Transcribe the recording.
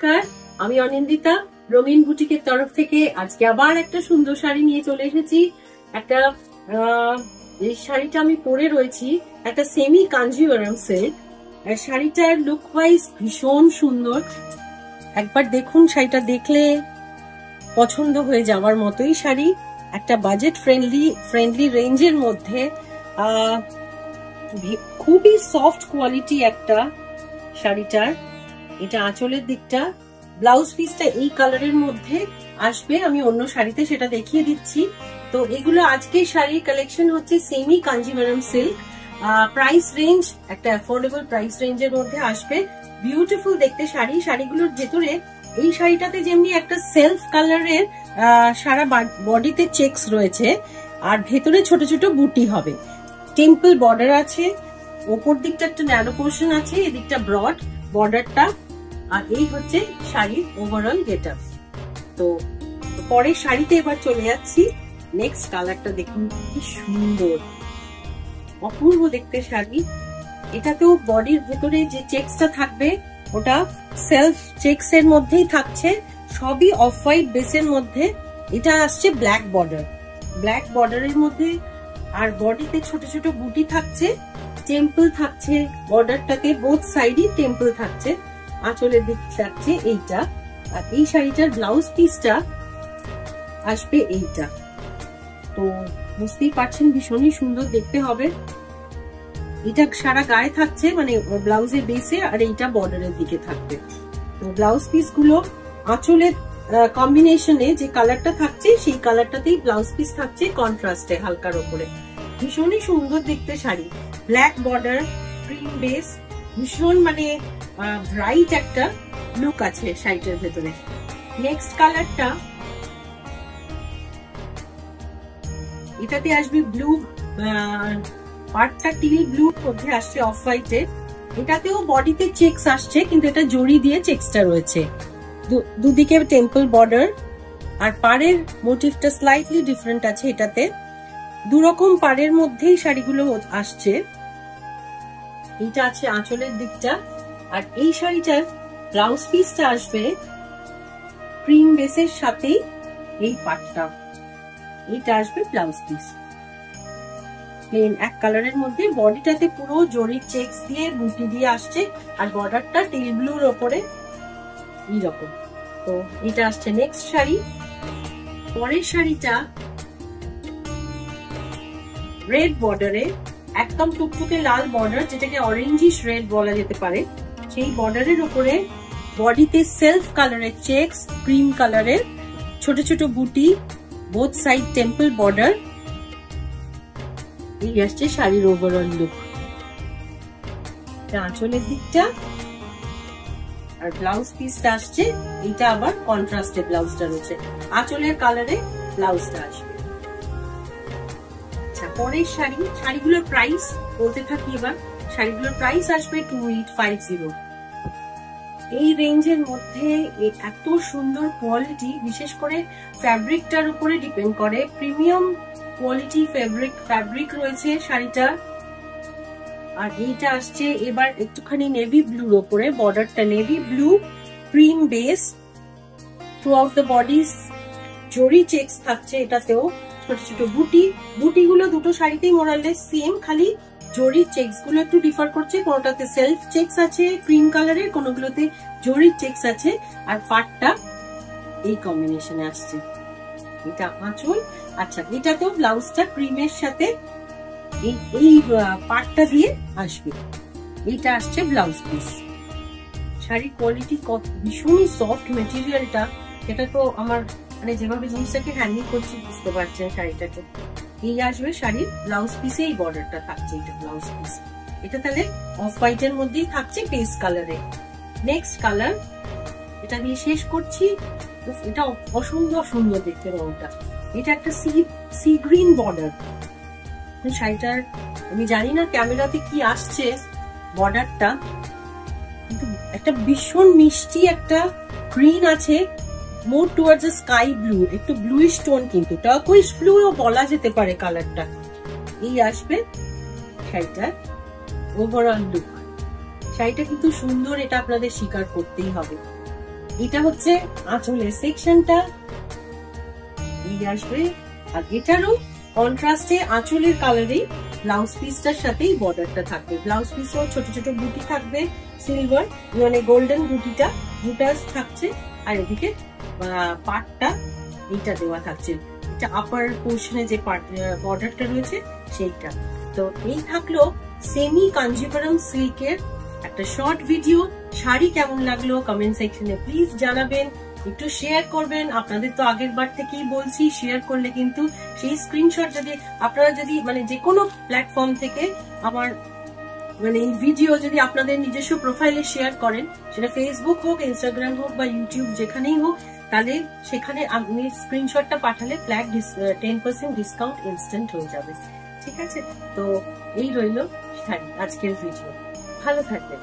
নমস্কার, আমি অনিন্দিতা রঙিন বুটিকের তরফ থেকে আজকে আবার একটা সুন্দর শাড়ি নিয়ে চলে এসেছি। একটা এই শাড়িটা আমি পরে রয়েছি, একটা সেমি কাঞ্জিভারাম সিল্ক। শাড়িটার লুক ওয়াইজ ভীষণ সুন্দর। একবার দেখুন, শাড়িটা দেখলে পছন্দ হয়ে যাওয়ার মতোই শাড়ি। একটা বাজেট ফ্রেন্ডলি রেঞ্জের মধ্যে, খুবই সফট কোয়ালিটি একটা শাড়িটার। এটা আঁচলের দিকটা, ব্লাউজ পিসটা এই কালারের মধ্যে আসবে। আমি অন্য শাড়িতে সেটা দেখিয়ে দিচ্ছি। তো এগুলো আজকে শাড়ির কালেকশন হচ্ছে semi Kanjivaram silk. Price range একটা অ্যাফোর্ডেবল প্রাইস রেঞ্জের মধ্যে আসবে। বিউটিফুল দেখতে শাড়ি। শাড়িগুলোর ভেতরে এই শাড়িটাতে যেমনি একটা সেলফ কালারের সারা বডিতে চেকস রয়েছে, আর ভেতরে ছোট ছোট বুটি হবে। টেম্পল বর্ডার আছে, ওপর দিকটা একটা ন্যারো পোর্শন আছে, এদিকটা ব্রড বর্ডারটা। আর এই হচ্ছে শাড়ির ওভারঅল গেটআপ। তো পরের শাড়িতে এবার চলে যাচ্ছি। নেক্সট কালারটা দেখুন, কি সুন্দর, অপূর্ব দেখতে শাড়ি। এটাতেও বডির ভেতরে যে চেকসটা থাকবে ওটা সেলফ চেকস এর মধ্যেই থাকছে, সবই অফ হোয়াইট বেসের মধ্যে। এটা আসছে ব্ল্যাক বর্ডার, ব্ল্যাক বর্ডারের মধ্যে, আর বডিতে ছোট ছোট বুটি থাকছে, টেম্পল থাকছে বর্ডারটাতে, বোথ সাইডই টেম্পল থাকছে। আঁচলের দিক থাকছে এইটা। আর এই শাড়িটার ব্লাউজ পিসটা আসবে এইটা। তো বুঝতেই পারছেন ভীষণই সুন্দর দেখতে হবে। এটা সারা গায়ে থাকছে, মানে ব্লাউজের বেসে, আর এইটা বর্ডারের দিকে থাকবে। তো ব্লাউজ পিস গুলো আঁচলের কম্বিনেশনে যে কালারটা থাকছে সেই কালারটাতেই ব্লাউজ পিস থাকছে কন্ট্রাস্টে হালকার উপরে। ভীষণই সুন্দর দেখতে sari, black border, cream base, ভীষণ মানে ব্রাইট একটা লুক আছে শাড়িটার ভেতরে। নেক্সট কালারটা, এটাতে আসবে ব্লু, পার্টটা টিল ব্লুর মধ্যে আসছে অফ হোয়াইটে। এটাতেও বডিতে চেকস আসছে, কিন্তু এটা জড়ি দিয়ে চেকসটা রয়েছে। দুদিকে টেম্পল বর্ডার, আর পাড়ের মোটিভটা স্লাইটলি ডিফারেন্ট আছে এটাতে। দুরকম পাড়ের মধ্যেই শাড়িগুলো আসছে। এইটা আছে আঁচলের দিকটা, আর এই শাড়িটার ব্লাউজ পিসটা আসবে ক্রিম বেসের সাথে এই পাটটা। এইটা আসবে ব্লাউজ পিস প্লেন এক কালারের মধ্যে। বডিটাতে পুরো জরি চেকস দিয়ে বুটি দিয়ে আসছে, আর বর্ডারটা টিল ব্লুর ওপরে এইরকম। তো এটা আসছে নেক্সট শাড়ি। পরের শাড়িটা রেড বর্ডারে, একদম টুকটুকে লাল বর্ডার, যেটাকে অরেঞ্জিশ রেড বলা যেতে পারে। সেই বর্ডারের উপরে বডিতে সেলফ কালারের চেকস, ক্রিম কালারের ছোট ছোট বুটি, বোথ সাইড টেম্পল বর্ডার। এই আসছে শাড়ির ওভারঅল লুক। আঁচলের দিকটা, আর ব্লাউজ পিসটা আসছে এইটা আবার কন্ট্রাস্টে ব্লাউজটা রয়েছে, আঁচলের কালারে ব্লাউজটা আসবে। আচ্ছা, পরের শাড়ি, শাড়িগুলোর প্রাইস বলতে থাকি এবার। শাড়িগুলোর প্রাইস আসবে 2850। এই রেঞ্জের মধ্যে এত সুন্দর কোয়ালিটি, বিশেষ করে ফ্যাব্রিকটার উপরে ডিপেন্ড করে। প্রিমিয়াম কোয়ালিটি ফ্যাব্রিক রয়েছে শাড়িটা। আর এইটা আসছে এবার একটুখানি নেভি ব্লুর ওপরে, বর্ডারটা navy blue, cream base, through out the body জরি চেকস থাকছে। এটাতেও ছোট ছোট বুটিগুলো দুটো শাড়িতেই মোরালেস সেম, খালি জরির চেকস গুলো একটু ডিফার করছে। কোনোটাতে সেলফ চেকস আছে ক্রিম কালারের, কোনোগুলোতে জরির চেকস আছে, আর পাটটা এই কম্বিনেশনে আসছে। এটা আঁচল। আচ্ছা, এটাতেও ব্লাউজটা ক্রিমের সাথে এই পাটটা দিয়ে আসবে। এইটা আসছে ব্লাউজ পিস। শাড়ির কোয়ালিটি ভীষণই সফট মেটেরিয়ালটা। এটা তো আমার মানে যেভাবে জিনিসটাকে হ্যান্ডেল করছি বুঝতে পারছেন শাড়িটাকে। এই আসবে শাড়ির ব্লাউজ পিসে, এই বর্ডারটা থাকছে, এটা ব্লাউজ পিস। এটা তাহলে অফ হোয়াইট এর মধ্যেই থাকছে পেস্ট কালারে। নেক্সট কালার, এটা দিয়ে শেষ করছি। এটা অসুন্দর সুন্দর দেখতে রংটা। এটা একটা সি গ্রিন বর্ডার। শাড়িটার আমি জানি না ক্যামেরাতে কি আসছে বর্ডারটা, কিন্তু একটা ভীষণ মিষ্টি একটা গ্রিন আছে, মোর টুয়ার্ডস স্কাই ব্লু, একটু ব্লুইশ টোন, কিন্তু টার্কুইশ ব্লু বলা যেতে পারে কালারটা। এই আসবে শাড়িটার ওভারঅল লুক। শাড়িটা কিন্তু সুন্দর, এটা আপনাদের স্বীকার করতেই হবে। এটা হচ্ছে আঁচলের সেকশনটা এই আসবে, আর এটারও কন্ট্রাস্টে আঁচলের কালারে ব্লাউজ পিসটার সাথেই বর্ডারটা থাকবে। ব্লাউজ পিসও ছোট ছোট বুটি থাকবে, সিলভার মানে গোল্ডেন বুটিটা বুটাস থাকছে, আর এদিকে পাটটা এইটা দেওয়া থাকছে, এটা আপার পোর্শনে যে বর্ডারটা রয়েছে সেইটা। তো এই থাকলো সেমি কাঞ্জিভারাম সিল্কের একটা শর্ট ভিডিও। শাড়ি কেমন লাগলো কমেন্ট সেকশনে প্লিজ জানাবেন, একটু শেয়ার করবেন। আপনাদের তো আগের বার থেকেই বলছি শেয়ার করলে কিন্তু সেই স্ক্রিনশট যদি আপনারা যদি মানে যে কোনো প্ল্যাটফর্ম থেকে আমার মানে এই ভিডিও যদি আপনাদের নিজস্ব প্রোফাইলে শেয়ার করেন, সেটা ফেসবুক হোক, ইনস্টাগ্রাম হোক বা ইউটিউব যেখানেই হোক, তাহলে সেখানে আপনি স্ক্রিনশটটা পাঠালে ফ্ল্যাট 10% ডিসকাউন্ট ইনস্ট্যান্ট হয়ে যাবে। ঠিক আছে, তো এই রইল আজকের ভিডিও। ভালো থাকবেন।